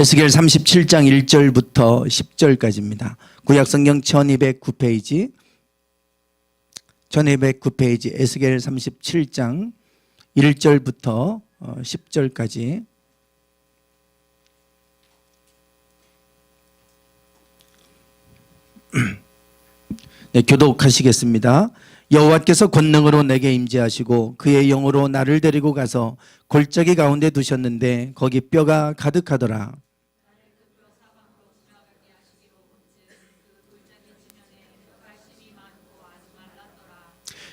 에스겔 37장 1절부터 10절까지입니다. 구약성경 1209페이지 에스겔 37장 1절부터 10절까지. 네, 교독하시겠습니다. 여호와께서 권능으로 내게 임재하시고 그의 영으로 나를 데리고 가서 골짜기 가운데 두셨는데 거기 뼈가 가득하더라.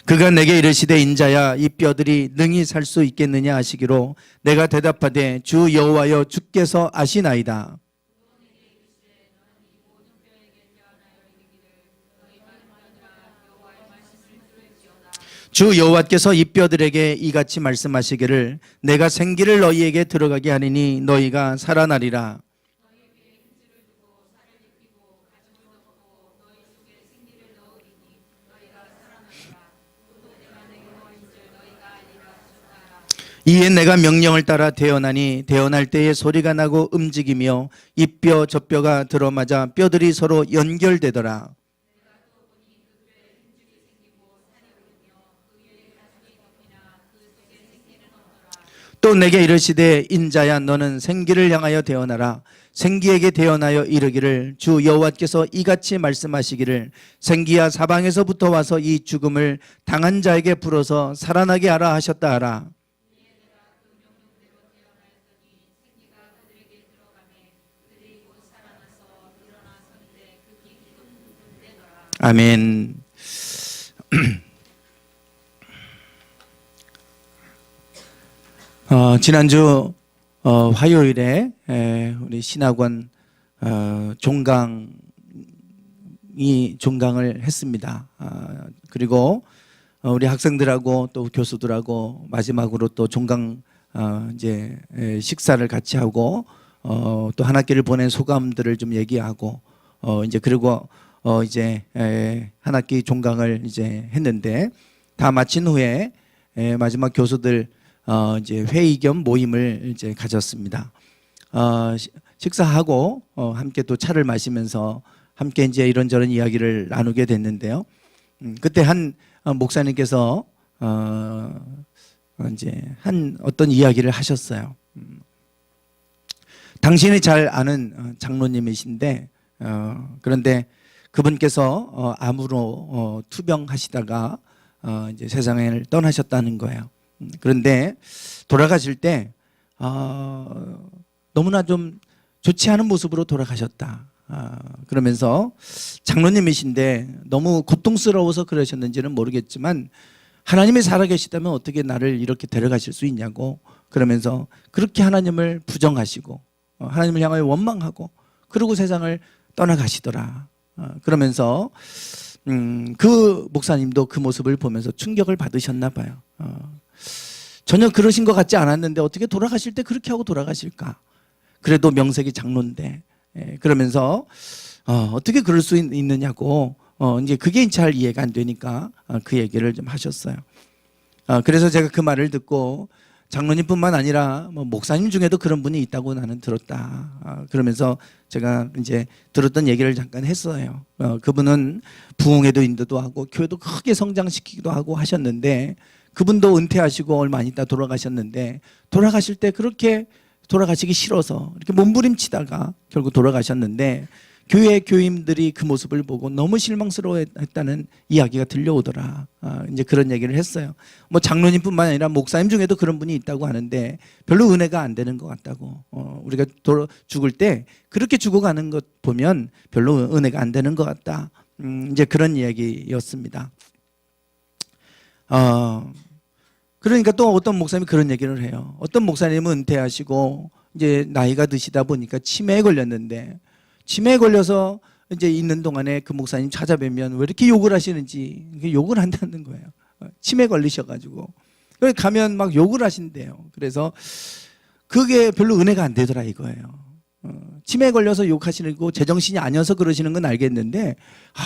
그가 내게 이르시되 인자야 이 뼈들이 능히 살 수 있겠느냐 하시기로 내가 대답하되 주 여호와여 주께서 아시나이다. 주 여호와께서 이 뼈들에게 이같이 말씀하시기를 내가 생기를 너희에게 들어가게 하리니 너희가 살아나리라. 이에 내가 명령을 따라 대언하니 대언할 때에 소리가 나고 움직이며 이 뼈 저 뼈가 들어맞아 뼈들이 서로 연결되더라. 또 내게 이르시되 인자야 너는 생기를 향하여 대언하라. 생기에게 대언하여 이르기를 주 여호와께서 이같이 말씀하시기를 생기야 사방에서부터 와서 이 죽음을 당한 자에게 불어서 살아나게 하라 하셨다 하라. 아멘. 지난주 화요일에 우리 신학원 종강을 했습니다. 그리고 우리 학생들하고 또 교수들하고 마지막으로 또 종강 이제 식사를 같이 하고 또 한 학기를 보낸 소감들을 좀 얘기하고 이제 그리고 이제 한 학기 종강을 이제 했는데 다 마친 후에 마지막 교수들 이제 회의 겸 모임을 이제 가졌습니다. 식사하고 함께 또 차를 마시면서 함께 이제 이런저런 이야기를 나누게 됐는데요. 그때 한 목사님께서 이제 한 어떤 이야기를 하셨어요. 당신이 잘 아는 장로님이신데 그런데 그분께서 암으로 투병하시다가 이제 세상을 떠나셨다는 거예요. 그런데 돌아가실 때 너무나 좀 좋지 않은 모습으로 돌아가셨다. 그러면서 장로님이신데 너무 고통스러워서 그러셨는지는 모르겠지만 하나님이 살아계시다면 어떻게 나를 이렇게 데려가실 수 있냐고 그러면서 그렇게 하나님을 부정하시고 하나님을 향하여 원망하고 그러고 세상을 떠나가시더라. 그러면서 그 목사님도 그 모습을 보면서 충격을 받으셨나 봐요. 전혀 그러신 것 같지 않았는데 어떻게 돌아가실 때 그렇게 하고 돌아가실까? 그래도 명색이 장로인데 그러면서 어떻게 그럴 수 있느냐고 이제 그게 잘 이해가 안 되니까 그 얘기를 좀 하셨어요. 그래서 제가 그 말을 듣고 장로님뿐만 아니라 뭐 목사님 중에도 그런 분이 있다고 나는 들었다. 그러면서 제가 이제 들었던 얘기를 잠깐 했어요. 그분은 부흥회도 인도도 하고 교회도 크게 성장시키기도 하고 하셨는데 그분도 은퇴하시고 얼마 안 있다 돌아가셨는데 돌아가실 때 그렇게 돌아가시기 싫어서 이렇게 몸부림치다가 결국 돌아가셨는데 교회 교인들이 그 모습을 보고 너무 실망스러워했다는 이야기가 들려오더라. 이제 그런 얘기를 했어요. 뭐 장로님뿐만 아니라 목사님 중에도 그런 분이 있다고 하는데 별로 은혜가 안 되는 것 같다고. 우리가 죽을 때 그렇게 죽어가는 것 보면 별로 은혜가 안 되는 것 같다. 이제 그런 이야기였습니다. 그러니까 또 어떤 목사님이 그런 얘기를 해요. 어떤 목사님은 은퇴하시고 이제 나이가 드시다 보니까 치매에 걸렸는데 치매에 걸려서 이제 있는 동안에 그 목사님 찾아뵈면 왜 이렇게 욕을 하시는지 욕을 한다는 거예요. 치매 걸리셔가지고 가면 막 욕을 하신대요. 그래서 그게 별로 은혜가 안 되더라 이거예요. 치매에 걸려서 욕하시는 거 제정신이 아니어서 그러시는 건 알겠는데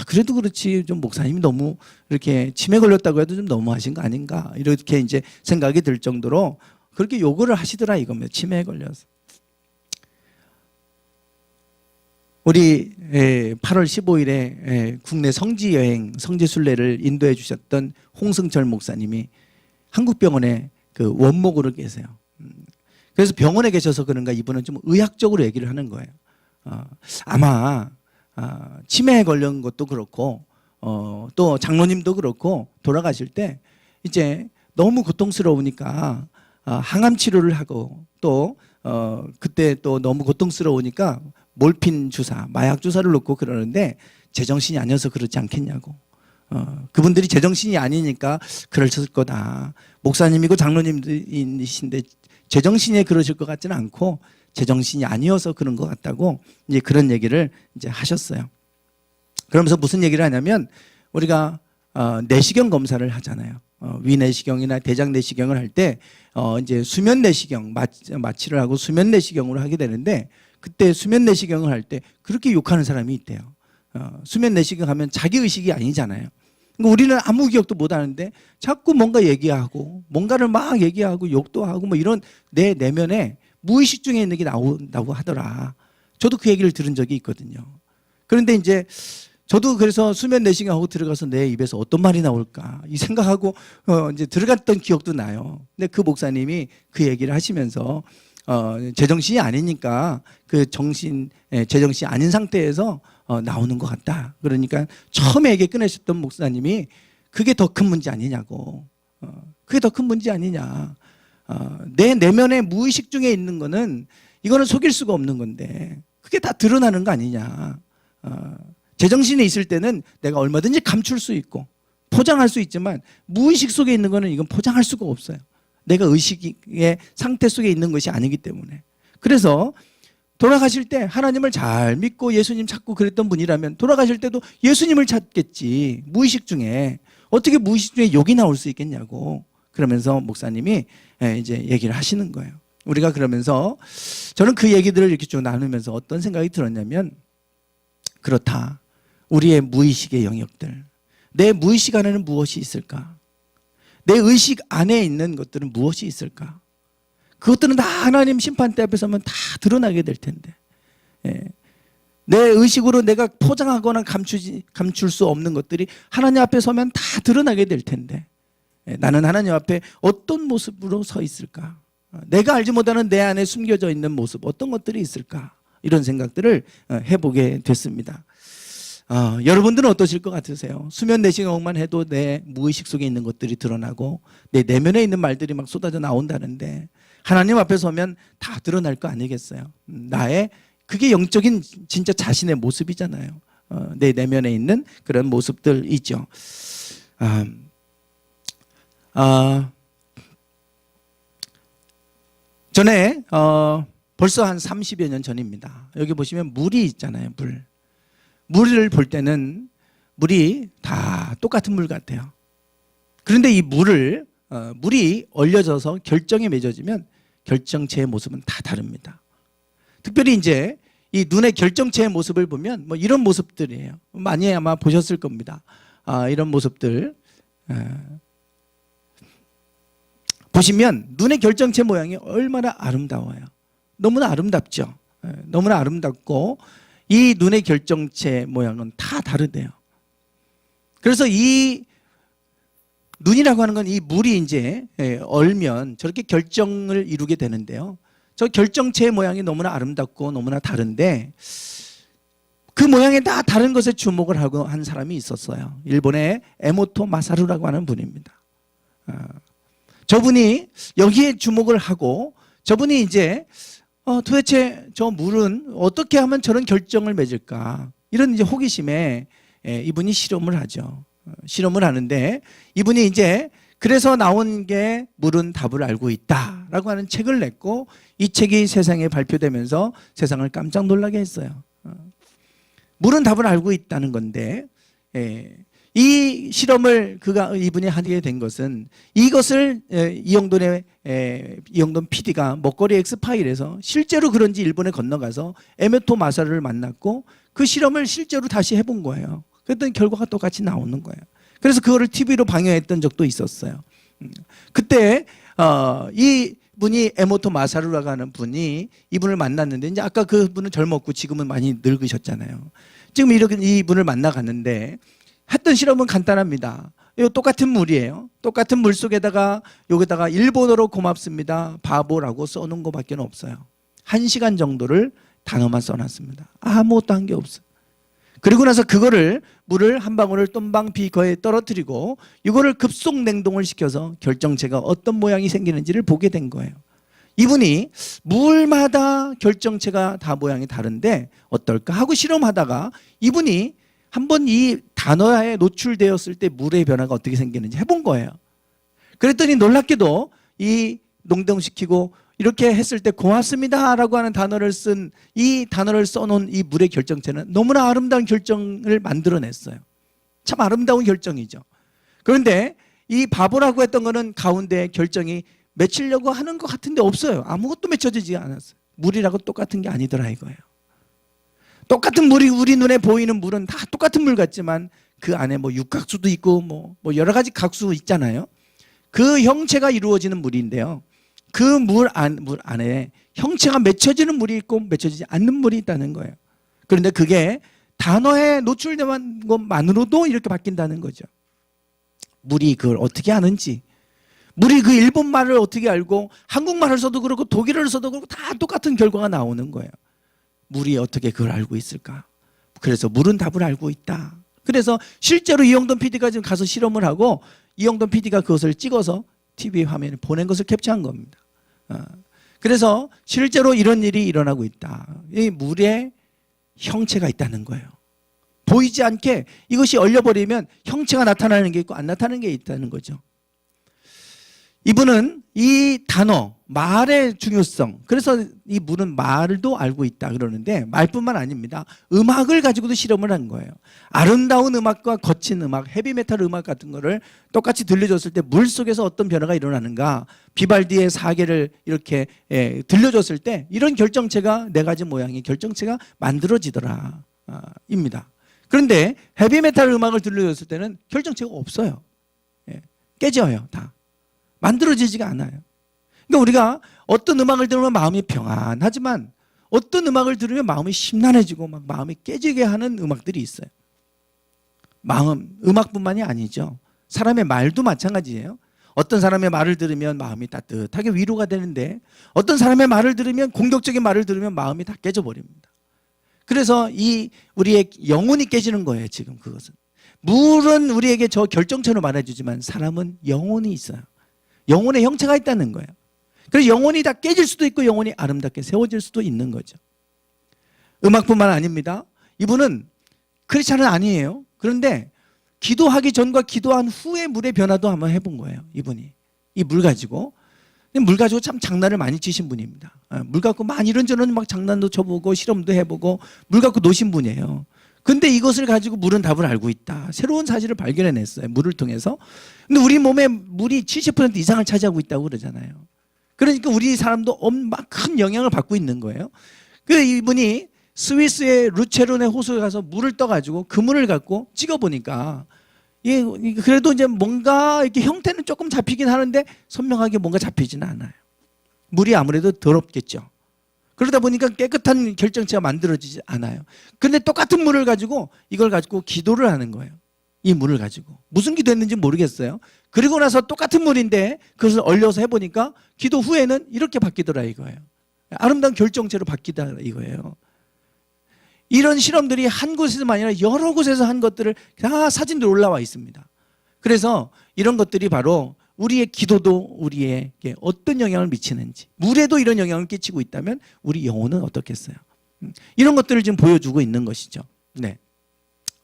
그래도 그렇지 좀 목사님이 너무 이렇게 치매 걸렸다고 해도 좀 너무하신 거 아닌가 이렇게 이제 생각이 들 정도로 그렇게 욕을 하시더라 이겁니다. 치매에 걸려서. 우리 8월 15일에 국내 성지 여행, 성지 순례를 인도해 주셨던 홍승철 목사님이 한국병원에 그 원목으로 계세요. 그래서 병원에 계셔서 그런가 이분은 좀 의학적으로 얘기를 하는 거예요. 아마 치매에 걸린 것도 그렇고 또 장로님도 그렇고 돌아가실 때 이제 너무 고통스러우니까 항암 치료를 하고 또 그때 또 너무 고통스러우니까 몰핀 주사, 마약 주사를 놓고 그러는데 제정신이 아니어서 그렇지 않겠냐고. 그분들이 제정신이 아니니까 그러실 거다. 목사님이고 장로님이신데 제정신에 그러실 것 같지는 않고 제정신이 아니어서 그런 것 같다고 이제 그런 얘기를 이제 하셨어요. 그러면서 무슨 얘기를 하냐면 우리가 내시경 검사를 하잖아요. 위내시경이나 대장 내시경을 할 때 이제 수면 내시경 마취를 하고 수면 내시경으로 하게 되는데 그때 수면 내시경을 할 때 그렇게 욕하는 사람이 있대요. 수면 내시경 하면 자기 의식이 아니잖아요. 그러니까 우리는 아무 기억도 못 하는데 자꾸 뭔가 얘기하고 뭔가를 막 얘기하고 욕도 하고 뭐 이런 내 내면에 무의식 중에 있는 게 나온다고 하더라. 저도 그 얘기를 들은 적이 있거든요. 그런데 이제 저도 그래서 수면 내시경하고 들어가서 내 입에서 어떤 말이 나올까 이 생각하고 이제 들어갔던 기억도 나요. 근데 그 목사님이 그 얘기를 하시면서 제정신이 아니니까 그 제정신이 아닌 상태에서 나오는 것 같다. 그러니까 처음에 얘기 꺼내셨던 목사님이 그게 더 큰 문제 아니냐고. 그게 더 큰 문제 아니냐. 내 내면의 무의식 중에 있는 거는 이거는 속일 수가 없는 건데 그게 다 드러나는 거 아니냐. 제정신에 있을 때는 내가 얼마든지 감출 수 있고 포장할 수 있지만 무의식 속에 있는 거는 이건 포장할 수가 없어요. 내가 의식의 상태 속에 있는 것이 아니기 때문에. 그래서 돌아가실 때 하나님을 잘 믿고 예수님 찾고 그랬던 분이라면 돌아가실 때도 예수님을 찾겠지. 무의식 중에. 어떻게 무의식 중에 욕이 나올 수 있겠냐고. 그러면서 목사님이 이제 얘기를 하시는 거예요. 우리가 그러면서 저는 그 얘기들을 이렇게 쭉 나누면서 어떤 생각이 들었냐면 그렇다. 우리의 무의식의 영역들. 내 무의식 안에는 무엇이 있을까? 내 의식 안에 있는 것들은 무엇이 있을까? 그것들은 다 하나님 심판대 앞에 서면 다 드러나게 될 텐데. 내 의식으로 내가 포장하거나 감출 수 없는 것들이 하나님 앞에 서면 다 드러나게 될 텐데. 나는 하나님 앞에 어떤 모습으로 서 있을까? 내가 알지 못하는 내 안에 숨겨져 있는 모습, 어떤 것들이 있을까? 이런 생각들을 해보게 됐습니다. 여러분들은 어떠실 것 같으세요? 수면 내시경만 해도 내 무의식 속에 있는 것들이 드러나고 내 내면에 있는 말들이 막 쏟아져 나온다는데 하나님 앞에 서면 다 드러날 거 아니겠어요? 나의 그게 영적인 진짜 자신의 모습이잖아요. 내 내면에 있는 그런 모습들이죠. 전에 벌써 한 30여 년 전입니다. 여기 보시면 물이 있잖아요. 물을 볼 때는 물이 다 똑같은 물 같아요. 그런데 이 물이 얼려져서 결정에 맺어지면 결정체의 모습은 다 다릅니다. 특별히 이제 이 눈의 결정체의 모습을 보면 뭐 이런 모습들이에요. 많이 아마 보셨을 겁니다. 이런 모습들. 보시면 눈의 결정체 모양이 얼마나 아름다워요. 너무나 아름답죠. 너무나 아름답고 이 눈의 결정체 모양은 다 다르대요. 그래서 이 눈이라고 하는 건 이 물이 이제 얼면 저렇게 결정을 이루게 되는데요. 저 결정체의 모양이 너무나 아름답고 너무나 다른데 그 모양에 다 다른 것에 주목을 하고 한 사람이 있었어요. 일본의 에모토 마사루라고 하는 분입니다. 저분이 여기에 주목을 하고 저분이 이제 도대체 저 물은 어떻게 하면 저런 결정을 맺을까? 이런 이제 호기심에 이분이 실험을 하죠. 실험을 하는데 이분이 이제 그래서 나온 게 물은 답을 알고 있다라고 하는 책을 냈고 이 책이 세상에 발표되면서 세상을 깜짝 놀라게 했어요. 물은 답을 알고 있다는 건데 이 실험을 이분이 하게 된 것은 이것을 이영돈 PD가 먹거리 엑스파일에서 실제로 그런지 일본에 건너가서 에메토 마사를 만났고 그 실험을 실제로 다시 해본 거예요. 그랬더니 결과가 똑같이 나오는 거예요. 그래서 그거를 TV로 방영했던 적도 있었어요. 그때 이 분이 에모토 마사루라고 하는 분이 이분을 만났는데, 이제 아까 그분은 젊었고 지금은 많이 늙으셨잖아요. 지금 이렇게 이분을 만나갔는데 했던 실험은 간단합니다. 이 똑같은 물이에요. 똑같은 물 속에다가 여기다가 일본어로 고맙습니다, 바보라고 써놓은 것밖에 없어요. 1시간 정도를 단어만 써놨습니다. 아무것도 한 게 없어요. 그리고 나서 그거를 물을 한 방울을 똠방 비거에 떨어뜨리고 이거를 급속 냉동을 시켜서 결정체가 어떤 모양이 생기는지를 보게 된 거예요. 이분이 물마다 결정체가 다 모양이 다른데 어떨까 하고 실험하다가 이분이 한번 이 단어에 노출되었을 때 물의 변화가 어떻게 생기는지 해본 거예요. 그랬더니 놀랍게도 이 농동시키고 이렇게 했을 때 고맙습니다 라고 하는 단어를 이 단어를 써놓은 이 물의 결정체는 너무나 아름다운 결정을 만들어냈어요. 참 아름다운 결정이죠. 그런데 이 바보라고 했던 거는 가운데 결정이 맺히려고 하는 것 같은데 없어요. 아무것도 맺혀지지 않았어요. 물이라고 똑같은 게 아니더라 이거예요. 똑같은 물이 우리 눈에 보이는 물은 다 똑같은 물 같지만 그 안에 뭐 육각수도 있고 뭐 여러 가지 각수 있잖아요. 그 형체가 이루어지는 물인데요. 그 물 안에 형체가 맺혀지는 물이 있고 맺혀지지 않는 물이 있다는 거예요. 그런데 그게 단어에 노출된 것만으로도 이렇게 바뀐다는 거죠. 물이 그걸 어떻게 아는지, 물이 그 일본말을 어떻게 알고 한국말을 써도 그렇고 독일어를 써도 그렇고 다 똑같은 결과가 나오는 거예요. 물이 어떻게 그걸 알고 있을까? 그래서 물은 답을 알고 있다. 그래서 실제로 이영돈 PD가 지금 가서 실험을 하고 이영돈 PD가 그것을 찍어서 TV 화면에 보낸 것을 캡처한 겁니다. 그래서 실제로 이런 일이 일어나고 있다. 이 물에 형체가 있다는 거예요. 보이지 않게 이것이 얼려버리면 형체가 나타나는 게 있고 안 나타나는 게 있다는 거죠. 이분은 이 단어, 말의 중요성, 그래서 이 물은 말도 알고 있다 그러는데 말뿐만 아닙니다. 음악을 가지고도 실험을 한 거예요. 아름다운 음악과 거친 음악, 헤비메탈 음악 같은 거를 똑같이 들려줬을 때 물 속에서 어떤 변화가 일어나는가, 비발디의 사계를 이렇게 들려줬을 때 이런 결정체가 네 가지 모양의 결정체가 만들어지더라 입니다. 그런데 헤비메탈 음악을 들려줬을 때는 결정체가 없어요. 깨져요 다. 만들어지지가 않아요. 그러니까 우리가 어떤 음악을 들으면 마음이 평안하지만 어떤 음악을 들으면 마음이 심란해지고 막 마음이 깨지게 하는 음악들이 있어요. 음악뿐만이 아니죠. 사람의 말도 마찬가지예요. 어떤 사람의 말을 들으면 마음이 따뜻하게 위로가 되는데 어떤 사람의 말을 들으면, 공격적인 말을 들으면 마음이 다 깨져버립니다. 그래서 우리의 영혼이 깨지는 거예요. 지금 그것은. 물은 우리에게 저 결정체로 말해주지만 사람은 영혼이 있어요. 영혼의 형체가 있다는 거예요. 그래서 영혼이 다 깨질 수도 있고 영혼이 아름답게 세워질 수도 있는 거죠. 음악뿐만 아닙니다. 이분은 크리스찬은 아니에요. 그런데 기도하기 전과 기도한 후의 물의 변화도 한번 해본 거예요. 이분이 이 물 가지고 참 장난을 많이 치신 분입니다. 물 갖고 막 이런저런 막 장난도 쳐보고 실험도 해보고 물 갖고 노신 분이에요. 근데 이것을 가지고 물은 답을 알고 있다. 새로운 사실을 발견해냈어요. 물을 통해서. 근데 우리 몸에 물이 70% 이상을 차지하고 있다고 그러잖아요. 그러니까 우리 사람도 큰 영향을 받고 있는 거예요. 이분이 스위스의 루체론의 호수에 가서 물을 떠가지고 그 물을 갖고 찍어보니까 그래도 이제 뭔가 이렇게 형태는 조금 잡히긴 하는데 선명하게 뭔가 잡히지는 않아요. 물이 아무래도 더럽겠죠. 그러다 보니까 깨끗한 결정체가 만들어지지 않아요. 그런데 똑같은 물을 가지고 이걸 가지고 기도를 하는 거예요. 이 물을 가지고 무슨 기도했는지 모르겠어요. 그리고 나서 똑같은 물인데 그것을 얼려서 해보니까 기도 후에는 이렇게 바뀌더라 이거예요. 아름다운 결정체로 바뀌다 이거예요. 이런 실험들이 한 곳에서만 아니라 여러 곳에서 한 것들을 다 사진들 올라와 있습니다. 그래서 이런 것들이 바로 우리의 기도도 우리에게 어떤 영향을 미치는지, 물에도 이런 영향을 끼치고 있다면 우리 영혼은 어떻겠어요? 이런 것들을 지금 보여주고 있는 것이죠. 네.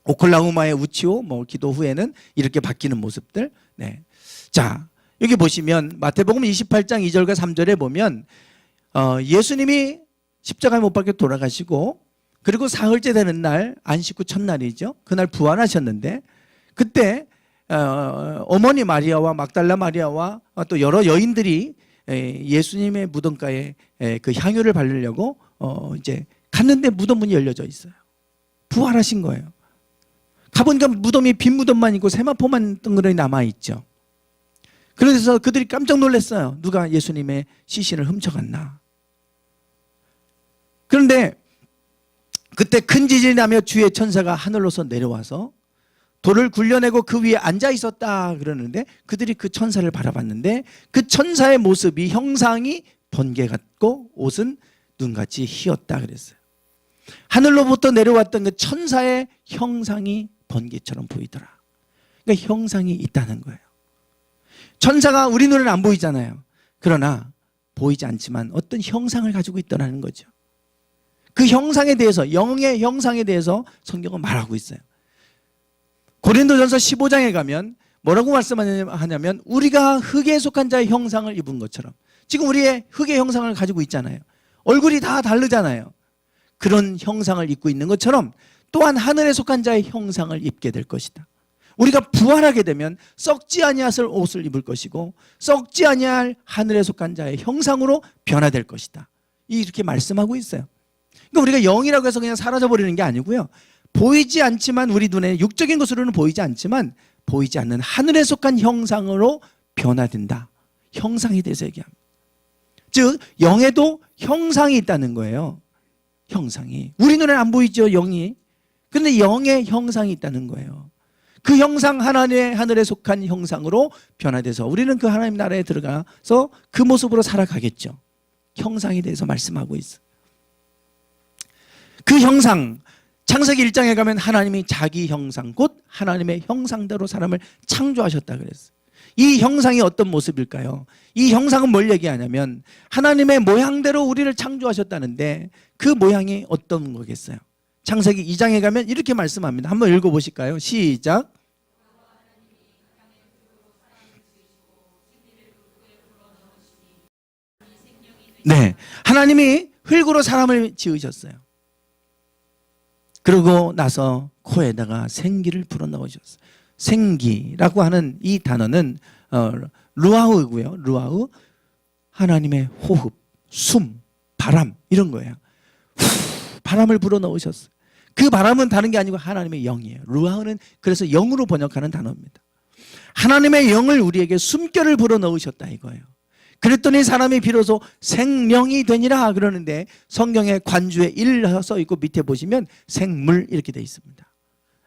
오클라호마의 우치오 기도 후에는 이렇게 바뀌는 모습들. 네. 자, 여기 보시면 마태복음 28장 2절과 3절에 보면 예수님이 십자가에 못 박혀 돌아가시고 그리고 사흘째 되는 날, 안식 후 첫날이죠. 그날 부활하셨는데 그때 어머니 마리아와 막달라 마리아와 또 여러 여인들이 예수님의 무덤가에 그 향유를 바르려고 이제 갔는데 무덤 문이 열려져 있어요. 부활하신 거예요. 가보니까 무덤이 빈 무덤만 있고 세마포만 덩그러니 남아 있죠. 그래서 그들이 깜짝 놀랐어요. 누가 예수님의 시신을 훔쳐갔나. 그런데 그때 큰 지진이 나며 주의 천사가 하늘로서 내려와서 돌을 굴려내고 그 위에 앉아 있었다 그러는데, 그들이 그 천사를 바라봤는데 그 천사의 모습이 형상이 번개 같고 옷은 눈같이 희었다 그랬어요. 하늘로부터 내려왔던 그 천사의 형상이 번개처럼 보이더라. 그러니까 형상이 있다는 거예요. 천사가 우리 눈에는 안 보이잖아요. 그러나 보이지 않지만 어떤 형상을 가지고 있다는 거죠. 그 형상에 대해서, 영의 형상에 대해서 성경은 말하고 있어요. 고린도전서 15장에 가면 뭐라고 말씀하냐면 우리가 흙에 속한 자의 형상을 입은 것처럼, 지금 우리의 흙의 형상을 가지고 있잖아요. 얼굴이 다 다르잖아요. 그런 형상을 입고 있는 것처럼 또한 하늘에 속한 자의 형상을 입게 될 것이다. 우리가 부활하게 되면 썩지 아니할 옷을 입을 것이고 썩지 아니할 하늘에 속한 자의 형상으로 변화될 것이다. 이렇게 말씀하고 있어요. 그러니까 우리가 영이라고 해서 그냥 사라져버리는 게 아니고요. 보이지 않지만, 우리 눈에 육적인 것으로는 보이지 않지만 보이지 않는 하늘에 속한 형상으로 변화된다. 형상에 대해서 얘기합니다. 즉 영에도 형상이 있다는 거예요. 형상이. 우리 눈에 안 보이죠, 영이. 그런데 영의 형상이 있다는 거예요. 그 형상, 하나님의 하늘에 속한 형상으로 변화돼서 우리는 그 하나님 나라에 들어가서 그 모습으로 살아가겠죠. 형상에 대해서 말씀하고 있어요. 그 형상, 창세기 1장에 가면 하나님이 자기 형상, 곧 하나님의 형상대로 사람을 창조하셨다 그랬어요. 이 형상이 어떤 모습일까요? 이 형상은 뭘 얘기하냐면 하나님의 모양대로 우리를 창조하셨다는데 그 모양이 어떤 거겠어요? 창세기 2장에 가면 이렇게 말씀합니다. 한번 읽어보실까요? 시작. 네, 하나님이 흙으로 사람을 지으셨어요. 그러고 나서 코에다가 생기를 불어넣으셨어요. 생기라고 하는 이 단어는 루아흐고요. 루아흐, 하나님의 호흡, 숨, 바람 이런 거예요. 바람을 불어넣으셨어요. 그 바람은 다른 게 아니고 하나님의 영이에요. 루아흐는 그래서 영으로 번역하는 단어입니다. 하나님의 영을 우리에게 숨결을 불어넣으셨다 이거예요. 그랬더니 사람이 비로소 생명이 되니라 그러는데 성경의 관주에 일 써 있고 밑에 보시면 생물 이렇게 돼 있습니다.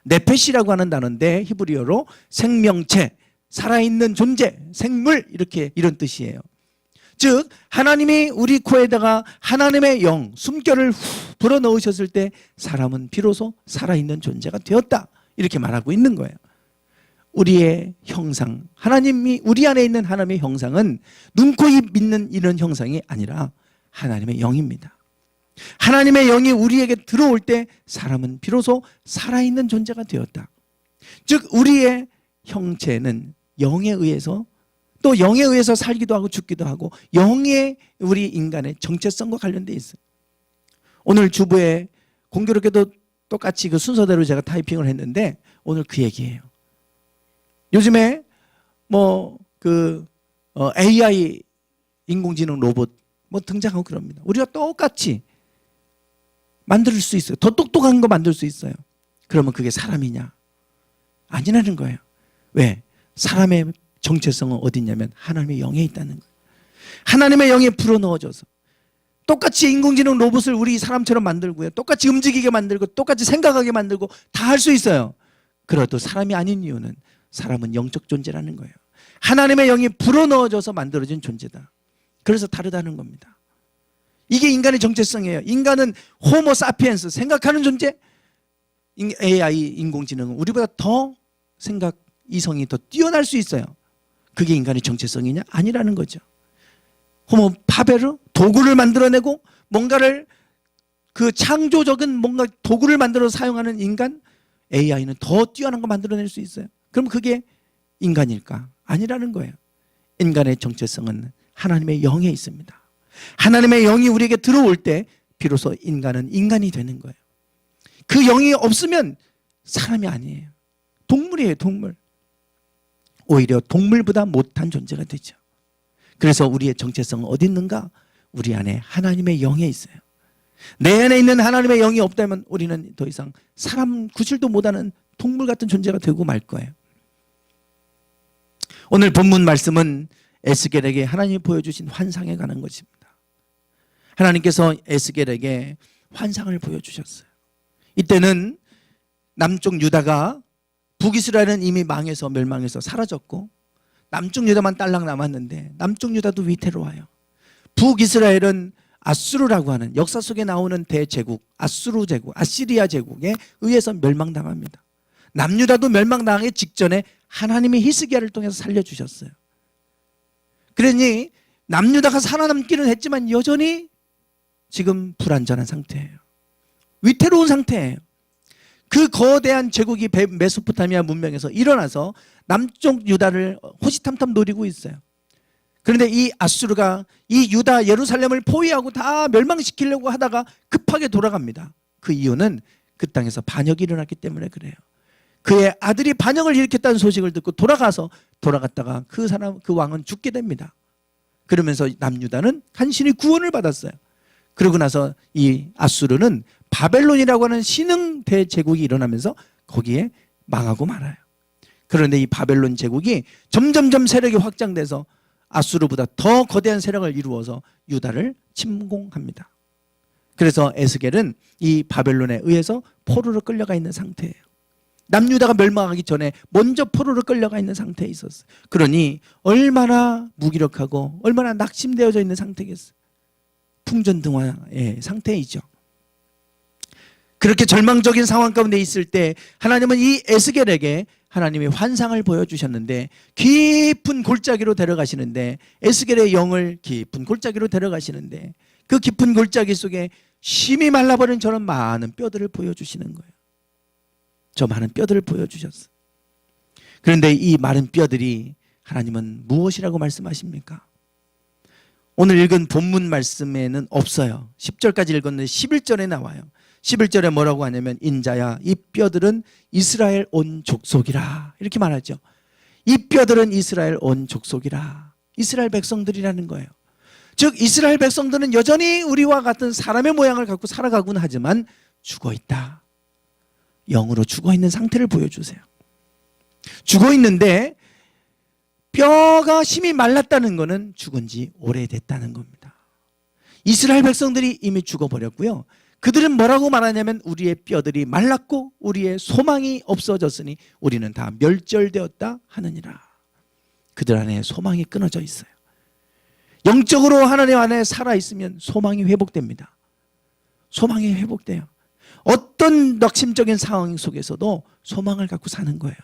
네페시라고 하는 단어인데 히브리어로 생명체, 살아있는 존재, 생물 이렇게 이런 뜻이에요. 즉 하나님이 우리 코에다가 하나님의 영, 숨결을 불어넣으셨을 때 사람은 비로소 살아있는 존재가 되었다 이렇게 말하고 있는 거예요. 우리의 형상, 하나님이 우리 안에 있는 하나님의 형상은 눈, 코, 입 믿는 이런 형상이 아니라 하나님의 영입니다. 하나님의 영이 우리에게 들어올 때 사람은 비로소 살아있는 존재가 되었다. 즉 우리의 형체는 영에 의해서, 또 영에 의해서 살기도 하고 죽기도 하고 영의 우리 인간의 정체성과 관련되어 있어요. 오늘 주부에 공교롭게도 똑같이 그 순서대로 제가 타이핑을 했는데 오늘 그 얘기예요. 요즘에 AI 인공지능 로봇 등장하고 그럽니다. 우리가 똑같이 만들 수 있어요. 더 똑똑한 거 만들 수 있어요. 그러면 그게 사람이냐? 아니라는 거예요. 왜? 사람의 정체성은 어디 있냐면 하나님의 영에 있다는 거예요. 하나님의 영에 불어넣어져서 똑같이 인공지능 로봇을 우리 사람처럼 만들고요. 똑같이 움직이게 만들고 똑같이 생각하게 만들고 다 할 수 있어요. 그래도 사람이 아닌 이유는 사람은 영적 존재라는 거예요. 하나님의 영이 불어넣어져서 만들어진 존재다. 그래서 다르다는 겁니다. 이게 인간의 정체성이에요. 인간은 호모 사피엔스, 생각하는 존재. AI 인공지능은 우리보다 더 생각 이성이 더 뛰어날 수 있어요. 그게 인간의 정체성이냐? 아니라는 거죠. 호모 파베르, 도구를 만들어내고 뭔가를 그 창조적인 뭔가 도구를 만들어서 사용하는 인간, AI는 더 뛰어난 거 만들어낼 수 있어요. 그럼 그게 인간일까? 아니라는 거예요. 인간의 정체성은 하나님의 영에 있습니다. 하나님의 영이 우리에게 들어올 때 비로소 인간은 인간이 되는 거예요. 그 영이 없으면 사람이 아니에요. 동물이에요, 동물. 오히려 동물보다 못한 존재가 되죠. 그래서 우리의 정체성은 어디 있는가? 우리 안에 하나님의 영에 있어요. 내 안에 있는 하나님의 영이 없다면 우리는 더 이상 사람 구실도 못하는 동물 같은 존재가 되고 말 거예요. 오늘 본문 말씀은 에스겔에게 하나님이 보여주신 환상에 관한 것입니다. 하나님께서 에스겔에게 환상을 보여주셨어요. 이때는 남쪽 유다가 북이스라엘은 이미 망해서 멸망해서 사라졌고 남쪽 유다만 딸랑 남았는데 남쪽 유다도 위태로워요. 북이스라엘은 아수르라고 하는 역사 속에 나오는 대제국, 아수르 제국, 아시리아 제국에 의해서 멸망당합니다. 남유다도 멸망당하기 직전에 하나님이 히스기야를 통해서 살려주셨어요. 그러니 남유다가 살아남기는 했지만 여전히 지금 불안전한 상태예요. 위태로운 상태예요. 그 거대한 제국이 메소포타미아 문명에서 일어나서 남쪽 유다를 호시탐탐 노리고 있어요. 그런데 이 아수르가 이 유다 예루살렘을 포위하고 다 멸망시키려고 하다가 급하게 돌아갑니다. 그 이유는 그 땅에서 반역이 일어났기 때문에 그래요. 그의 아들이 반역을 일으켰다는 소식을 듣고 돌아갔다가 그 왕은 죽게 됩니다. 그러면서 남유다는 간신히 구원을 받았어요. 그러고 나서 이 아수르는 바벨론이라고 하는 신흥 대제국이 일어나면서 거기에 망하고 말아요. 그런데 이 바벨론 제국이 점점점 세력이 확장돼서 아수르보다 더 거대한 세력을 이루어서 유다를 침공합니다. 그래서 에스겔은 이 바벨론에 의해서 포로로 끌려가 있는 상태예요. 남유다가 멸망하기 전에 먼저 포로로 끌려가 있는 상태에 있었어요. 그러니 얼마나 무기력하고 얼마나 낙심되어져 있는 상태겠어요. 풍전등화의 상태이죠. 그렇게 절망적인 상황 가운데 있을 때 하나님은 이 에스겔에게 하나님이 환상을 보여주셨는데 깊은 골짜기로 데려가시는데 에스겔의 영을 깊은 골짜기로 데려가시는데 그 깊은 골짜기 속에 심히 말라버린 저런 많은 뼈들을 보여주시는 거예요. 저 많은 뼈들을 보여주셨어요. 그런데 이 마른 뼈들이 하나님은 무엇이라고 말씀하십니까? 오늘 읽은 본문 말씀에는 없어요. 10절까지 읽었는데 11절에 나와요. 11절에 뭐라고 하냐면 인자야 이 뼈들은 이스라엘 온 족속이라 이렇게 말하죠. 이 뼈들은 이스라엘 온 족속이라. 이스라엘 백성들이라는 거예요. 즉 이스라엘 백성들은 여전히 우리와 같은 사람의 모양을 갖고 살아가곤 하지만 죽어있다. 영으로 죽어있는 상태를 보여주세요. 죽어있는데 뼈가 심히 말랐다는 것은 죽은 지 오래됐다는 겁니다. 이스라엘 백성들이 이미 죽어버렸고요. 그들은 뭐라고 말하냐면 우리의 뼈들이 말랐고 우리의 소망이 없어졌으니 우리는 다 멸절되었다 하느니라. 그들 안에 소망이 끊어져 있어요. 영적으로 하나님 안에 살아있으면 소망이 회복됩니다. 소망이 회복돼요. 어떤 낙심적인 상황 속에서도 소망을 갖고 사는 거예요.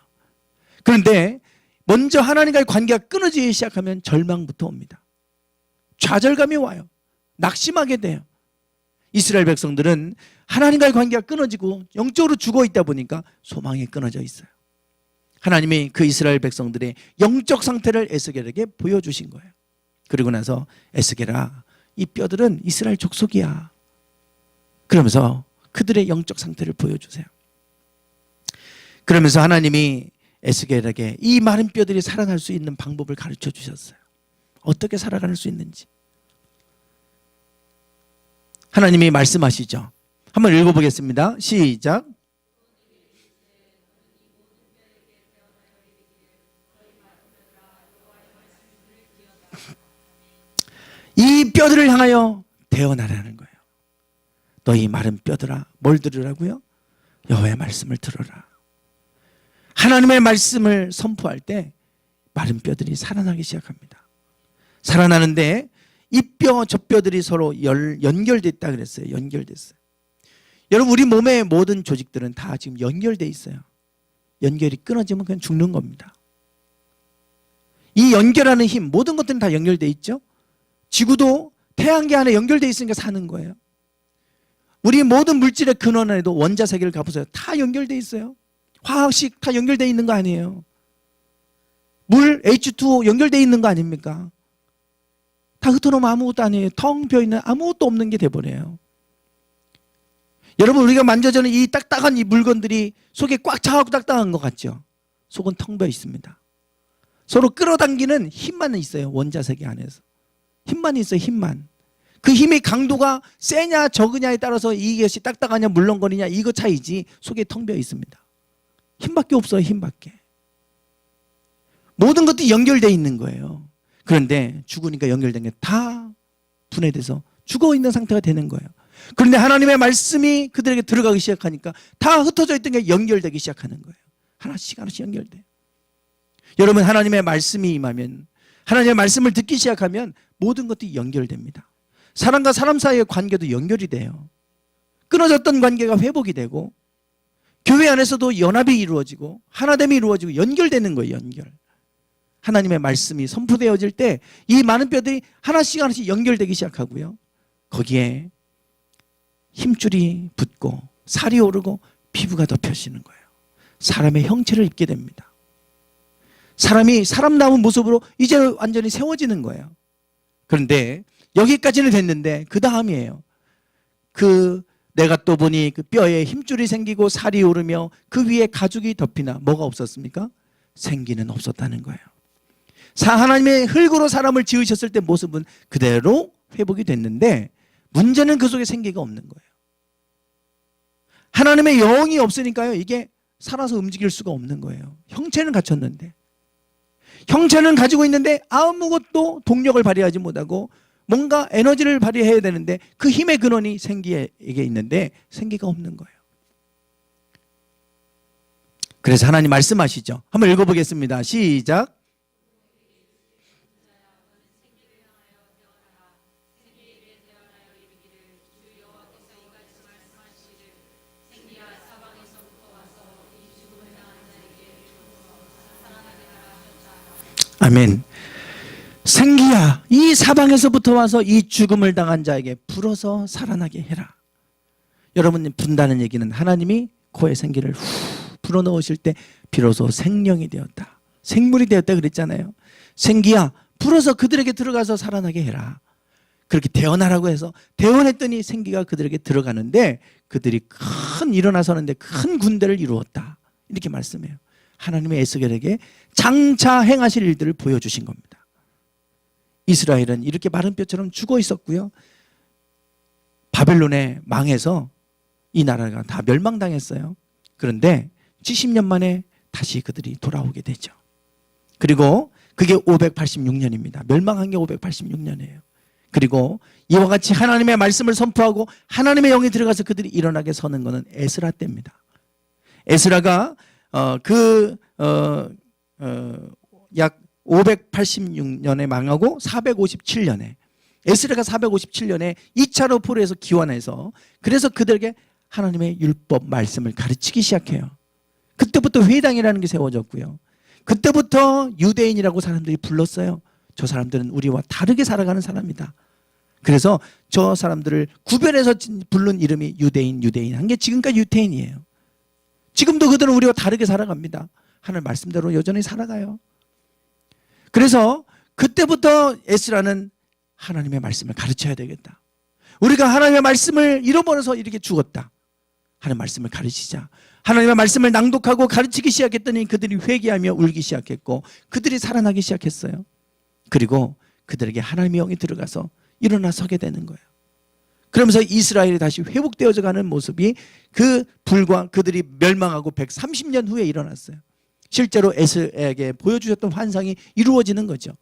그런데 먼저 하나님과의 관계가 끊어지기 시작하면 절망부터 옵니다. 좌절감이 와요. 낙심하게 돼요. 이스라엘 백성들은 하나님과의 관계가 끊어지고 영적으로 죽어 있다 보니까 소망이 끊어져 있어요. 하나님이 그 이스라엘 백성들의 영적 상태를 에스겔에게 보여주신 거예요. 그리고 나서 에스겔아 이 뼈들은 이스라엘 족속이야. 그러면서 그들의 영적 상태를 보여주세요. 그러면서 하나님이 에스겔에게 이 마른 뼈들이 살아날 수 있는 방법을 가르쳐 주셨어요. 어떻게 살아갈 수 있는지. 하나님이 말씀하시죠. 한번 읽어보겠습니다. 시작. 이 뼈들을 향하여 대언하라는 거예요. 너희 마른 뼈들아 뭘 들으라고요? 여호와의 말씀을 들어라. 하나님의 말씀을 선포할 때 마른 뼈들이 살아나기 시작합니다. 살아나는데 이 뼈, 저 뼈들이 서로 연결됐다 그랬어요. 연결됐어요. 여러분 우리 몸의 모든 조직들은 다 지금 연결돼 있어요. 연결이 끊어지면 그냥 죽는 겁니다. 이 연결하는 힘, 모든 것들은 다 연결돼 있죠. 지구도 태양계 안에 연결돼 있으니까 사는 거예요. 우리 모든 물질의 근원 안에도 원자 세계를 가보세요. 다 연결돼 있어요. 화학식 다 연결돼 있는 거 아니에요. 물 H2O 연결돼 있는 거 아닙니까? 다 흩어놓으면 아무것도 아니에요. 텅 비어있는 아무것도 없는 게 돼버려요. 여러분 우리가 만져주는 이 딱딱한 이 물건들이 속에 꽉 차고 딱딱한 것 같죠? 속은 텅 비어 있습니다. 서로 끌어당기는 힘만 있어요. 원자세계 안에서 힘만 있어요. 힘만. 그 힘의 강도가 세냐 적으냐에 따라서 이것이 딱딱하냐 물렁거리냐 이거 차이지 속에 텅 비어 있습니다. 힘밖에 없어요. 힘밖에. 모든 것도 연결되어 있는 거예요. 그런데 죽으니까 연결된 게 다 분해돼서 죽어 있는 상태가 되는 거예요. 그런데 하나님의 말씀이 그들에게 들어가기 시작하니까 다 흩어져 있던 게 연결되기 시작하는 거예요. 하나씩 하나씩 연결돼. 여러분, 하나님의 말씀이 임하면, 하나님의 말씀을 듣기 시작하면 모든 것들이 연결됩니다. 사람과 사람 사이의 관계도 연결이 돼요. 끊어졌던 관계가 회복이 되고, 교회 안에서도 연합이 이루어지고 하나됨이 이루어지고 연결되는 거예요. 연결. 하나님의 말씀이 선포되어질 때 이 많은 뼈들이 하나씩 하나씩 연결되기 시작하고요. 거기에 힘줄이 붙고 살이 오르고 피부가 덮여지는 거예요. 사람의 형체를 입게 됩니다. 사람이 사람다운 모습으로 이제 완전히 세워지는 거예요. 그런데 여기까지는 됐는데 그 다음이에요. 내가 또 보니 그 뼈에 힘줄이 생기고 살이 오르며 그 위에 가죽이 덮이나 뭐가 없었습니까? 생기는 없었다는 거예요. 하나님의 흙으로 사람을 지으셨을 때 모습은 그대로 회복이 됐는데 문제는 그 속에 생기가 없는 거예요. 하나님의 영이 없으니까요, 이게 살아서 움직일 수가 없는 거예요. 형체는 갖췄는데, 형체는 가지고 있는데 아무것도 동력을 발휘하지 못하고 뭔가 에너지를 발휘해야 되는데 그 힘의 근원이 생기에게 있는데 생기가 없는 거예요. 그래서 하나님 말씀하시죠. 한번 읽어보겠습니다. 시작. 아멘. 생기야, 이 사방에서부터 와서 이 죽음을 당한 자에게 불어서 살아나게 해라. 여러분, 분다는 얘기는 하나님이 코에 생기를 후 불어넣으실 때 비로소 생명이 되었다, 생물이 되었다 그랬잖아요. 생기야, 불어서 그들에게 들어가서 살아나게 해라. 그렇게 대언하라고 해서 대언했더니 생기가 그들에게 들어가는데 그들이 일어나서는데 큰 군대를 이루었다, 이렇게 말씀해요. 하나님의 에스겔에게 장차 행하실 일들을 보여주신 겁니다. 이스라엘은 이렇게 마른 뼈처럼 죽어 있었고요. 바벨론에 망해서 이 나라가 다 멸망당했어요. 그런데 70년 만에 다시 그들이 돌아오게 되죠. 그리고 그게 586년입니다. 멸망한 게 586년이에요. 그리고 이와 같이 하나님의 말씀을 선포하고 하나님의 영이 들어가서 그들이 일어나게 서는 것은 에스라 때입니다. 에스라가 약 586년에 망하고 457년에, 에스라가 457년에 2차로 포로에서 기환해서 그래서 그들에게 하나님의 율법 말씀을 가르치기 시작해요. 그때부터 회당이라는 게 세워졌고요. 그때부터 유대인이라고 사람들이 불렀어요. 저 사람들은 우리와 다르게 살아가는 사람이다. 그래서 저 사람들을 구별해서 부른 이름이 유대인 한 게 지금까지 유태인이에요. 지금도 그들은 우리와 다르게 살아갑니다. 하나님 말씀대로 여전히 살아가요. 그래서 그때부터 에스라는 하나님의 말씀을 가르쳐야 되겠다. 우리가 하나님의 말씀을 잃어버려서 이렇게 죽었다. 하나님의 말씀을 가르치자. 하나님의 말씀을 낭독하고 가르치기 시작했더니 그들이 회개하며 울기 시작했고 그들이 살아나기 시작했어요. 그리고 그들에게 하나님의 영이 들어가서 일어나 서게 되는 거예요. 그러면서 이스라엘이 다시 회복되어져 가는 모습이 불과 그들이 멸망하고 130년 후에 일어났어요. 실제로 에스라엘에게 보여주셨던 환상이 이루어지는 거죠.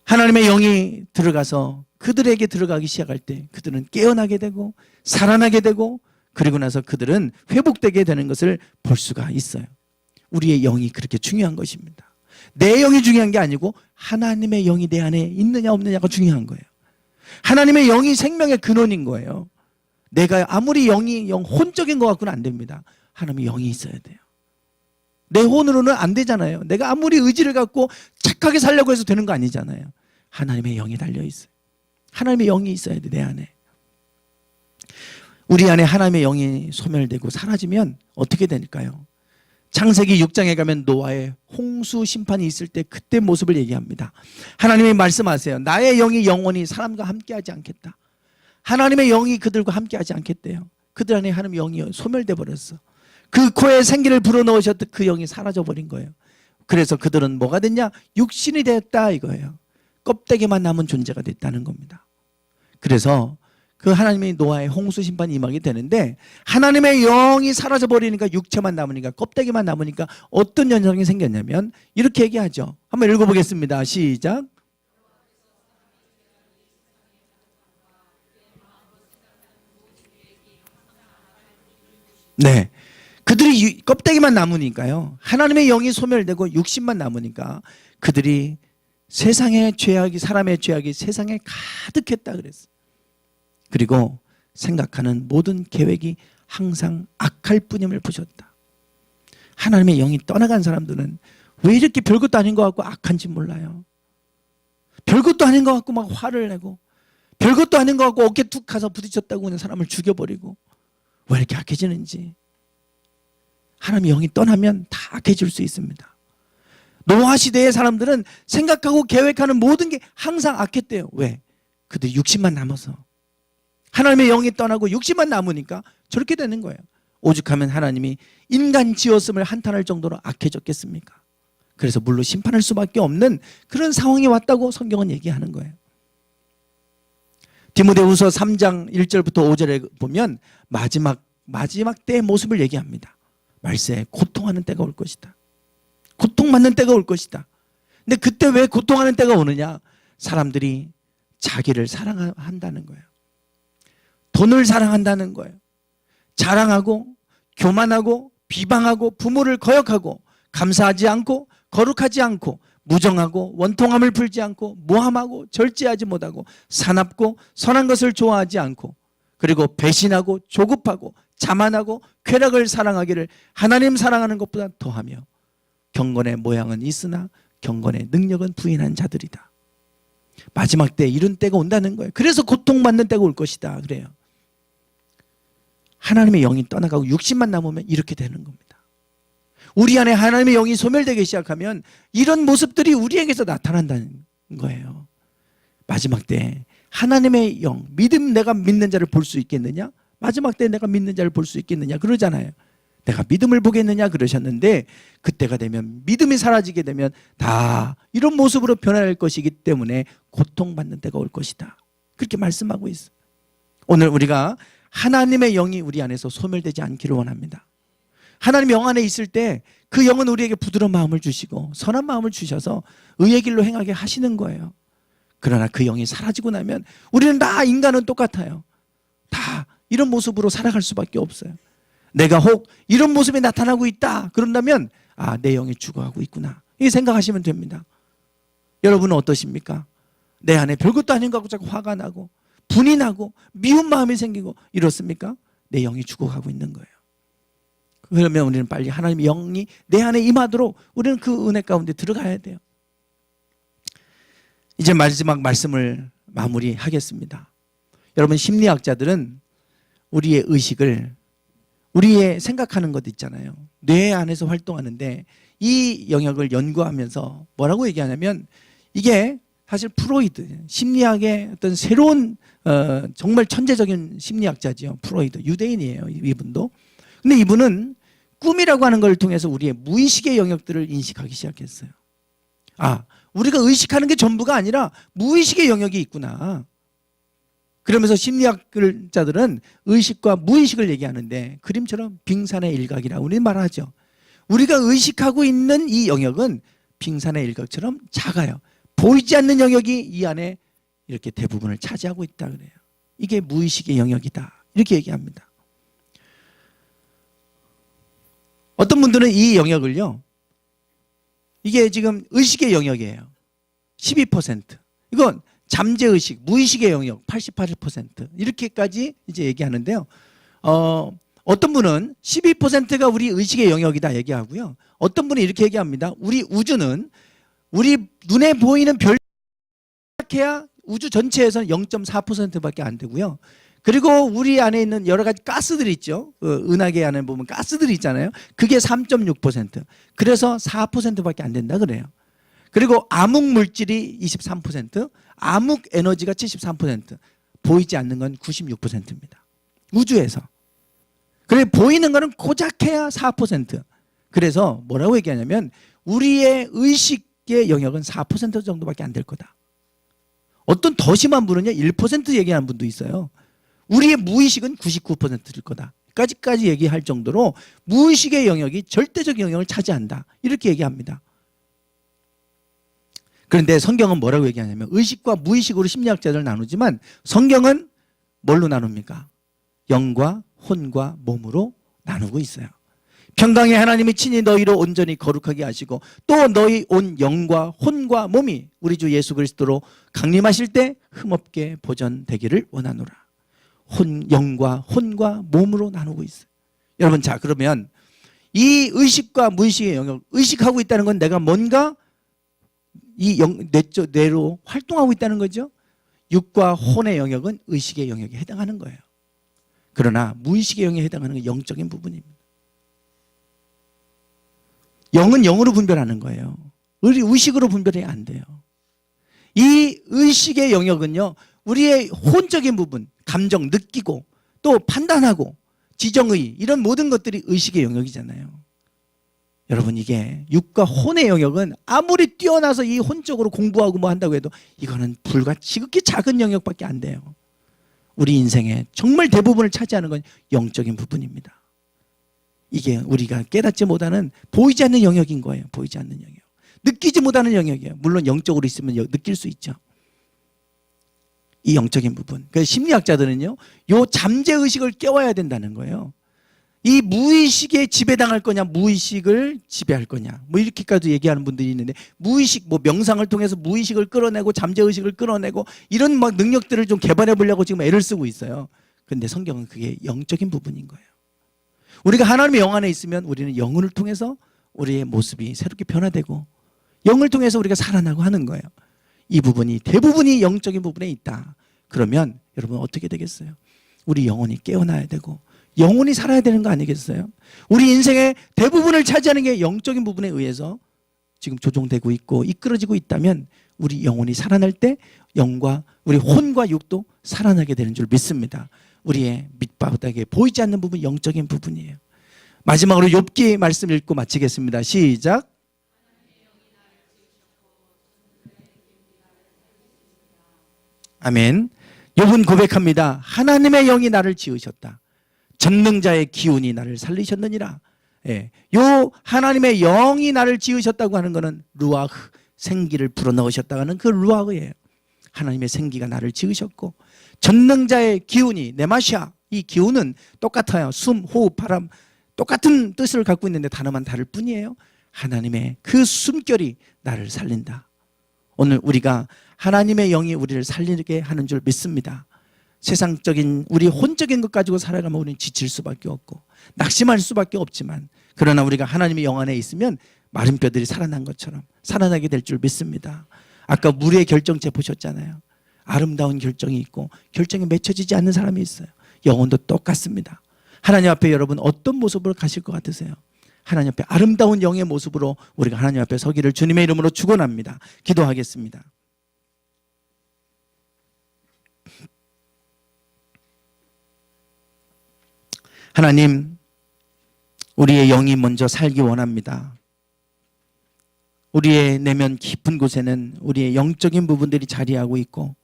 하나님의 영이 들어가서 그들에게 들어가기 시작할 때 그들은 깨어나게 되고 살아나게 되고 그리고 나서 그들은 회복되게 되는 것을 볼 수가 있어요. 우리의 영이 그렇게 중요한 것입니다. 내 영이 중요한 게 아니고 하나님의 영이 내 안에 있느냐 없느냐가 중요한 거예요. 하나님의 영이 생명의 근원인 거예요. 내가 아무리 혼적인 것 같고는 안 됩니다. 하나님의 영이 있어야 돼요. 내 혼으로는 안 되잖아요. 내가 아무리 의지를 갖고 착하게 살려고 해서 되는 거 아니잖아요. 하나님의 영이 달려있어요. 하나님의 영이 있어야 돼, 내 안에. 우리 안에 하나님의 영이 소멸되고 사라지면 어떻게 될까요? 창세기 6장에 가면 노아의 홍수 심판이 있을 때 그때 모습을 얘기합니다. 하나님이 말씀하세요. 나의 영이 영원히 사람과 함께하지 않겠다. 하나님의 영이 그들과 함께하지 않겠대요. 그들 안에 하나님의 영이 소멸돼 버렸어. 그 코에 생기를 불어넣으셨던 그 영이 사라져 버린 거예요. 그래서 그들은 뭐가 됐냐? 육신이 됐다 이거예요. 껍데기만 남은 존재가 됐다는 겁니다. 그래서 그 하나님의 노아의 홍수 심판이 임하게 되는데 하나님의 영이 사라져 버리니까 육체만 남으니까 껍데기만 남으니까 어떤 현상이 생겼냐면 이렇게 얘기하죠. 한번 읽어보겠습니다. 시작. 네. 그들이 껍데기만 남으니까요. 하나님의 영이 소멸되고 육신만 남으니까 그들이 세상의 죄악이 사람의 죄악이 세상에 가득했다 그랬어요. 그리고 생각하는 모든 계획이 항상 악할 뿐임을 보셨다. 하나님의 영이 떠나간 사람들은 왜 이렇게 별것도 아닌 것 같고 악한지 몰라요. 별것도 아닌 것 같고 막 화를 내고 별것도 아닌 것 같고 어깨 툭 가서 부딪혔다고 그냥 사람을 죽여버리고 왜 이렇게 악해지는지. 하나님의 영이 떠나면 다 악해질 수 있습니다. 노아 시대의 사람들은 생각하고 계획하는 모든 게 항상 악했대요. 왜? 그들 육신만 남아서. 하나님의 영이 떠나고 육신만 남으니까 저렇게 되는 거예요. 오죽하면 하나님이 인간 지었음을 한탄할 정도로 악해졌겠습니까? 그래서 물로 심판할 수밖에 없는 그런 상황이 왔다고 성경은 얘기하는 거예요. 디모데후서 3장 1절부터 5절에 보면 마지막 때의 모습을 얘기합니다. 말세에 고통하는 때가 올 것이다. 고통받는 때가 올 것이다. 근데 그때 왜 고통하는 때가 오느냐? 사람들이 자기를 사랑한다는 거예요. 돈을 사랑한다는 거예요. 자랑하고 교만하고 비방하고 부모를 거역하고 감사하지 않고 거룩하지 않고 무정하고 원통함을 풀지 않고 모함하고 절제하지 못하고 사납고 선한 것을 좋아하지 않고 그리고 배신하고 조급하고 자만하고 쾌락을 사랑하기를 하나님 사랑하는 것보다 더하며 경건의 모양은 있으나 경건의 능력은 부인한 자들이다. 마지막 때 이런 때가 온다는 거예요. 그래서 고통받는 때가 올 것이다 그래요. 하나님의 영이 떠나가고 육신만 남으면 이렇게 되는 겁니다. 우리 안에 하나님의 영이 소멸되기 시작하면 이런 모습들이 우리에게서 나타난다는 거예요. 마지막 때 하나님의 영, 믿음 내가 믿는 자를 볼 수 있겠느냐? 마지막 때 내가 믿는 자를 볼 수 있겠느냐? 그러잖아요. 내가 믿음을 보겠느냐 그러셨는데 그때가 되면 믿음이 사라지게 되면 다 이런 모습으로 변할 것이기 때문에 고통받는 때가 올 것이다. 그렇게 말씀하고 있어요. 오늘 우리가 하나님의 영이 우리 안에서 소멸되지 않기를 원합니다. 하나님 영 안에 있을 때 그 영은 우리에게 부드러운 마음을 주시고 선한 마음을 주셔서 의의 길로 행하게 하시는 거예요. 그러나 그 영이 사라지고 나면 우리는 다 인간은 똑같아요. 다 이런 모습으로 살아갈 수밖에 없어요. 내가 혹 이런 모습이 나타나고 있다 그런다면 아, 내 영이 죽어가고 있구나 이렇게 생각하시면 됩니다. 여러분은 어떠십니까? 내 안에 별것도 아닌 것 같고 자꾸 화가 나고 분이 나고 미운 마음이 생기고 이렇습니까? 내 영이 죽어가고 있는 거예요. 그러면 우리는 빨리 하나님의 영이 내 안에 임하도록 우리는 그 은혜 가운데 들어가야 돼요. 이제 마지막 말씀을 마무리하겠습니다. 여러분 심리학자들은 우리의 의식을 우리의 생각하는 것 있잖아요. 뇌 안에서 활동하는데 이 영역을 연구하면서 뭐라고 얘기하냐면 이게 사실 프로이드 심리학의 어떤 새로운 정말 천재적인 심리학자지요. 프로이드 유대인이에요. 이분도. 근데 이분은 꿈이라고 하는 걸 통해서 우리의 무의식의 영역들을 인식하기 시작했어요. 아, 우리가 의식하는 게 전부가 아니라 무의식의 영역이 있구나. 그러면서 심리학자들은 의식과 무의식을 얘기하는데 그림처럼 빙산의 일각이라고 우리는 말하죠. 우리가 의식하고 있는 이 영역은 빙산의 일각처럼 작아요. 보이지 않는 영역이 이 안에 이렇게 대부분을 차지하고 있다 그래요. 이게 무의식의 영역이다 이렇게 얘기합니다. 어떤 분들은 이 영역을요, 이게 지금 의식의 영역이에요. 12%. 이건 잠재의식, 무의식의 영역 88% 이렇게까지 이제 얘기하는데요. 어떤 분은 12%가 우리 의식의 영역이다 얘기하고요. 어떤 분은 이렇게 얘기합니다. 우리 우주는 우리 눈에 보이는 별 해야 우주 전체에서는 0.4%밖에 안 되고요. 그리고 우리 안에 있는 여러 가지 가스들이 있죠. 은하계 안에 보면 가스들이 있잖아요. 그게 3.6%. 그래서 4%밖에 안 된다 그래요. 그리고 암흑 물질이 23%, 암흑 에너지가 73%, 보이지 않는 건 96%입니다. 우주에서. 그리고 보이는 거는 고작해야 4%. 그래서 뭐라고 얘기하냐면 우리의 의식의 영역은 4% 정도밖에 안 될 거다. 어떤 더 심한 분은요 1% 얘기하는 분도 있어요. 우리의 무의식은 99%일 거다. 까지까지 얘기할 정도로 무의식의 영역이 절대적 영역을 차지한다. 이렇게 얘기합니다. 그런데 성경은 뭐라고 얘기하냐면 의식과 무의식으로 심리학자들 나누지만 성경은 뭘로 나눕니까? 영과 혼과 몸으로 나누고 있어요. 평강의 하나님이 친히 너희로 온전히 거룩하게 하시고 또 너희 온 영과 혼과 몸이 우리 주 예수 그리스도로 강림하실 때 흠없게 보존되기를 원하노라. 영과 혼과 몸으로 나누고 있어요. 여러분, 자, 그러면 이 의식과 무의식의 영역, 의식하고 있다는 건 내가 뭔가 이 뇌로 활동하고 있다는 거죠. 육과 혼의 영역은 의식의 영역에 해당하는 거예요. 그러나 무의식의 영역에 해당하는 건 영적인 부분입니다. 영은 영으로 분별하는 거예요. 의식으로 분별이 안 돼요. 이 의식의 영역은요, 우리의 혼적인 부분, 감정, 느끼고 또 판단하고 지정의 이런 모든 것들이 의식의 영역이잖아요. 여러분, 이게 육과 혼의 영역은 아무리 뛰어나서 이 혼적으로 공부하고 뭐 한다고 해도 이거는 불과 지극히 작은 영역밖에 안 돼요. 우리 인생의 정말 대부분을 차지하는 건 영적인 부분입니다. 이게 우리가 깨닫지 못하는 보이지 않는 영역인 거예요. 보이지 않는 영역. 느끼지 못하는 영역이에요. 물론 영적으로 있으면 느낄 수 있죠. 이 영적인 부분. 그래서 심리학자들은요, 요 잠재의식을 깨워야 된다는 거예요. 이 무의식에 지배당할 거냐, 무의식을 지배할 거냐, 뭐 이렇게까지 얘기하는 분들이 있는데, 무의식, 뭐 명상을 통해서 무의식을 끌어내고 잠재의식을 끌어내고 이런 막 능력들을 좀 개발해 보려고 지금 애를 쓰고 있어요. 근데 성경은 그게 영적인 부분인 거예요. 우리가 하나님의 영 안에 있으면 우리는 영을 통해서 우리의 모습이 새롭게 변화되고 영을 통해서 우리가 살아나고 하는 거예요. 이 부분이 대부분이 영적인 부분에 있다. 그러면 여러분 어떻게 되겠어요? 우리 영혼이 깨어나야 되고 영혼이 살아야 되는 거 아니겠어요? 우리 인생의 대부분을 차지하는 게 영적인 부분에 의해서 지금 조종되고 있고 이끌어지고 있다면 우리 영혼이 살아날 때 영과 우리 혼과 육도 살아나게 되는 줄 믿습니다. 우리의 밑바닥에 보이지 않는 부분, 영적인 부분이에요. 마지막으로 욥기 말씀 읽고 마치겠습니다. 시작. 아멘. 욥은 고백합니다. 하나님의 영이 나를 지으셨다. 전능자의 기운이 나를 살리셨느니라. 예. 요 하나님의 영이 나를 지으셨다고 하는 것은 루아흐, 생기를 불어넣으셨다고 하는 그 루아흐예요. 하나님의 생기가 나를 지으셨고 전능자의 기운이 네마샤, 이 기운은 똑같아요. 숨, 호흡, 바람 똑같은 뜻을 갖고 있는데 단어만 다를 뿐이에요. 하나님의 그 숨결이 나를 살린다. 오늘 우리가 하나님의 영이 우리를 살리게 하는 줄 믿습니다. 세상적인 우리 혼적인 것 가지고 살아가면 우리는 지칠 수밖에 없고 낙심할 수밖에 없지만, 그러나 우리가 하나님의 영 안에 있으면 마른 뼈들이 살아난 것처럼 살아나게 될 줄 믿습니다. 아까 무리의 결정체 보셨잖아요. 아름다운 결정이 있고 결정이 맺혀지지 않는 사람이 있어요. 영혼도 똑같습니다. 하나님 앞에 여러분 어떤 모습으로 가실 것 같으세요? 하나님 앞에 아름다운 영의 모습으로 우리가 하나님 앞에 서기를 주님의 이름으로 축원합니다. 기도하겠습니다. 하나님, 우리의 영이 먼저 살기 원합니다. 우리의 내면 깊은 곳에는 우리의 영적인 부분들이 자리하고 있고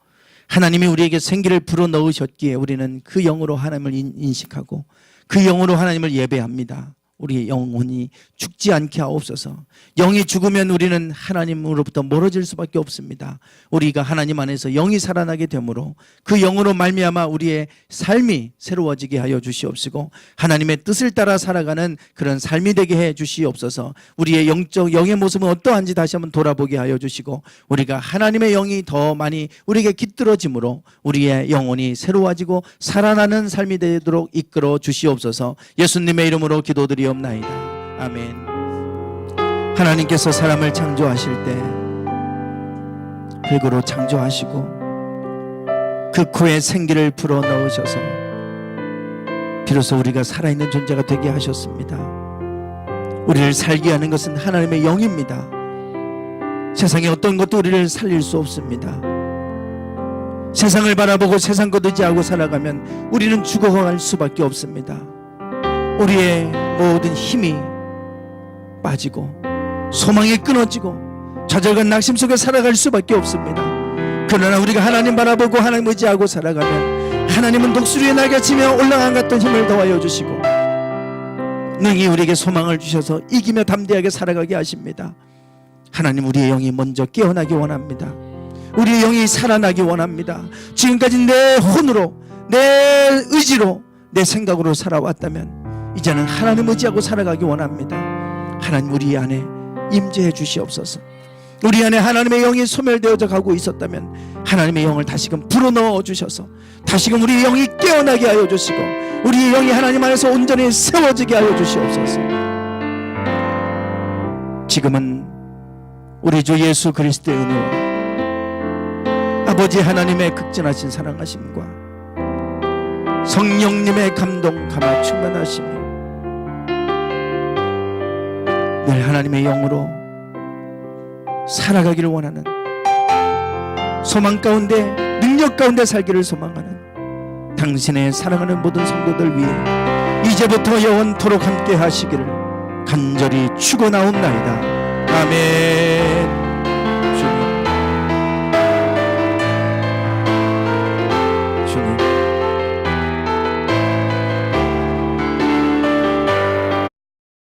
하나님이 우리에게 생기를 불어넣으셨기에 우리는 그 영으로 하나님을 인식하고 그 영으로 하나님을 예배합니다. 우리의 영혼이 죽지 않게 하옵소서. 영이 죽으면 우리는 하나님으로부터 멀어질 수밖에 없습니다. 우리가 하나님 안에서 영이 살아나게 되므로 그 영으로 말미암아 우리의 삶이 새로워지게 하여 주시옵시고 하나님의 뜻을 따라 살아가는 그런 삶이 되게 해 주시옵소서. 우리의 영의 모습은 어떠한지 다시 한번 돌아보게 하여 주시고 우리가 하나님의 영이 더 많이 우리에게 깃들어짐으로 우리의 영혼이 새로워지고 살아나는 삶이 되도록 이끌어 주시옵소서. 예수님의 이름으로 기도드리옵나이다. 아멘. 하나님께서 사람을 창조하실 때 흙으로 창조하시고 그 코에 생기를 불어넣으셔서 비로소 우리가 살아있는 존재가 되게 하셨습니다. 우리를 살게 하는 것은 하나님의 영입니다. 세상에 어떤 것도 우리를 살릴 수 없습니다. 세상을 바라보고 세상 것 의지하고 살아가면 우리는 죽어갈 수밖에 없습니다. 우리의 모든 힘이 빠지고 소망이 끊어지고 좌절과 낙심 속에 살아갈 수밖에 없습니다. 그러나 우리가 하나님 바라보고 하나님 의지하고 살아가면 하나님은 독수리의 날개치며 올라간 같은 힘을 더하여 주시고 능히 우리에게 소망을 주셔서 이기며 담대하게 살아가게 하십니다. 하나님, 우리의 영이 먼저 깨어나기 원합니다. 우리의 영이 살아나기 원합니다. 지금까지 내 혼으로, 내 의지로, 내 생각으로 살아왔다면 이제는 하나님 의지하고 살아가기 원합니다. 하나님, 우리 안에 임재해 주시옵소서. 우리 안에 하나님의 영이 소멸되어져 가고 있었다면 하나님의 영을 다시금 불어넣어 주셔서 다시금 우리의 영이 깨어나게 하여 주시고 우리의 영이 하나님 안에서 온전히 세워지게 하여 주시옵소서. 지금은 우리 주 예수 그리스도의 은혜와 아버지 하나님의 극진하신 사랑하심과 성령님의 감동 감화 충만하심이 늘 하나님의 영으로 살아가기를 원하는, 소망 가운데 능력 가운데 살기를 소망하는 당신의 사랑하는 모든 성도들 위해 이제부터 영원토록 함께 하시기를 간절히 축원하옵나이다. 아멘.